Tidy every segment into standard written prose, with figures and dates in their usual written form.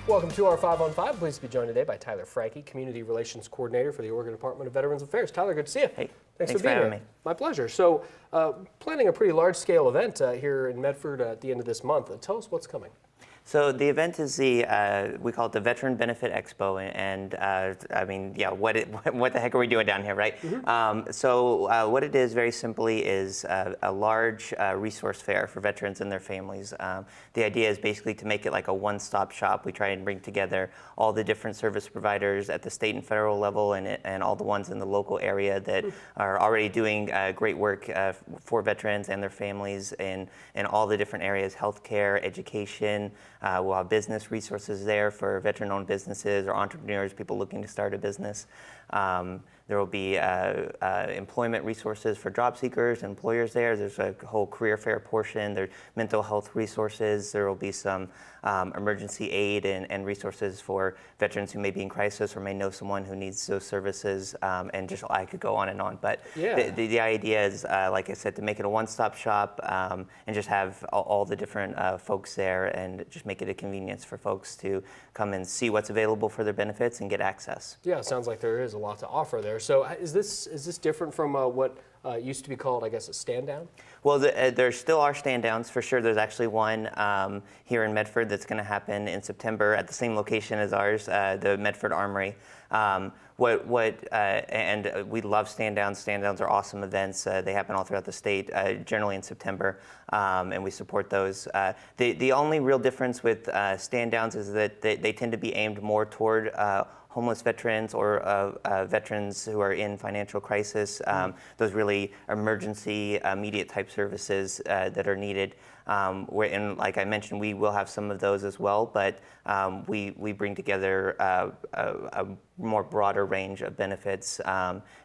Welcome to our 5 on 5. Pleased to be joined today by Tyler Francke, Community Relations Coordinator for the Oregon Department of Veterans Affairs. Tyler, good to see you. Hey, thanks for being having here. me. My pleasure. So, planning a pretty large-scale event here in Medford at the end of this month. Tell us what's coming. So the event is we call it the Veteran Benefit Expo, and I mean, yeah, what the heck are we doing down here, right? Mm-hmm. What it is, very simply, is a large resource fair for veterans and their families. The idea is basically to make it like a one-stop shop. We try and bring together all the different service providers at the state and federal level, and all the ones in the local area that are already doing great work for veterans and their families in all the different areas: healthcare, education. We'll have business resources there for veteran-owned businesses or entrepreneurs, people looking to start a business. There will be employment resources for job seekers, employers there. There's a whole career fair portion. There's mental health resources. There will be some emergency aid and resources for veterans who may be in crisis or may know someone who needs those services. And just I could go on and on. But yeah. the idea is, like I said, to make it a one-stop shop and just have all the different folks there and just make it a convenience for folks to come and see what's available for their benefits and get access. Yeah, it sounds like there is a lot to offer there. So is this different from what used to be called, I guess, a stand down? Well, there still are stand downs for sure. There's actually one here in Medford that's going to happen in September at the same location as ours, the Medford Armory. And we love stand downs. Stand downs are awesome events. They happen all throughout the state, generally in September, and we support those. The only real difference with stand downs is that they tend to be aimed more toward homeless veterans or veterans who are in financial crisis, those really emergency, immediate type services that are needed. And like I mentioned, we will have some of those as well, but we bring together a more broader range of benefits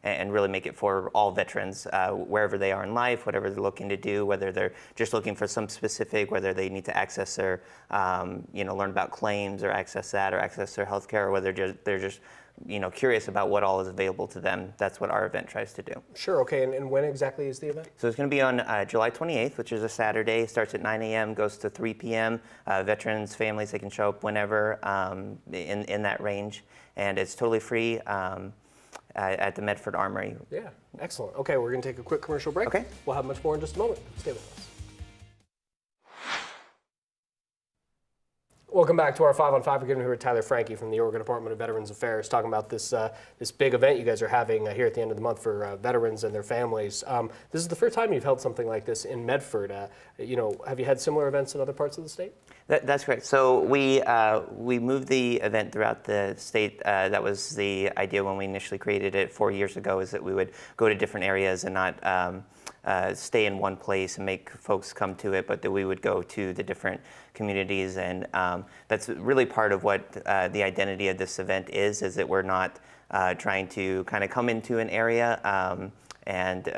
and really make it for all veterans, wherever they are in life, whatever they're looking to do, whether they're just looking for some specific, whether they need to access their, learn about claims or access that or access their health care, or whether they're just curious about what all is available to them. That's what our event tries to do. Sure, okay, and when exactly is the event? So it's going to be on July 28th, which is a Saturday. It starts at 9 a.m., goes to 3 p.m. Veterans, families, they can show up whenever in that range. And it's totally free at the Medford Armory. Yeah, excellent. Okay, we're going to take a quick commercial break. Okay. We'll have much more in just a moment. Stay with us. Welcome back to our 5 on 5. We're going to hear with Tyler Francke from the Oregon Department of Veterans Affairs talking about this this big event you guys are having here at the end of the month for veterans and their families. This is the first time you've held something like this in Medford. Have you had similar events in other parts of the state? That's correct. So we moved the event throughout the state. That was the idea when we initially created it 4 years ago, is that we would go to different areas and not stay in one place and make folks come to it, but that we would go to the different communities. And that's really part of what the identity of this event is that we're not trying to kind of come into an area and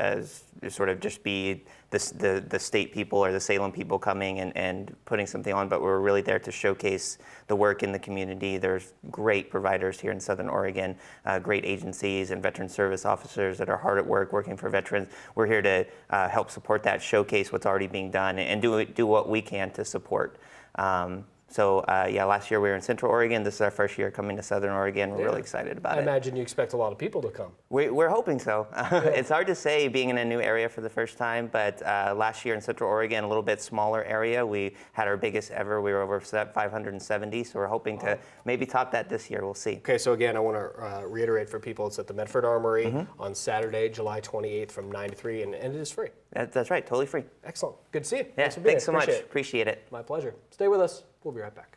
sort of just be the state people or the Salem people coming and putting something on, but we're really there to showcase the work in the community. There's great providers here in Southern Oregon, great agencies and veteran service officers that are hard at work working for veterans. We're here to help support that, showcase what's already being done, and do what we can to support. Last year we were in Central Oregon. This is our first year coming to Southern Oregon. We're really excited about it. I imagine you expect a lot of people to come. We're hoping so. It's hard to say being in a new area for the first time, but last year in Central Oregon, a little bit smaller area, we had our biggest ever. We were over 570, so we're hoping to maybe top that this year. We'll see. Okay, so again, I want to reiterate for people, it's at the Medford Armory on Saturday, July 28th from 9 to 3, and it is free. That's right, totally free. Excellent. Good to see you. Yeah, thanks so much. Appreciate it. My pleasure. Stay with us. We'll be right back.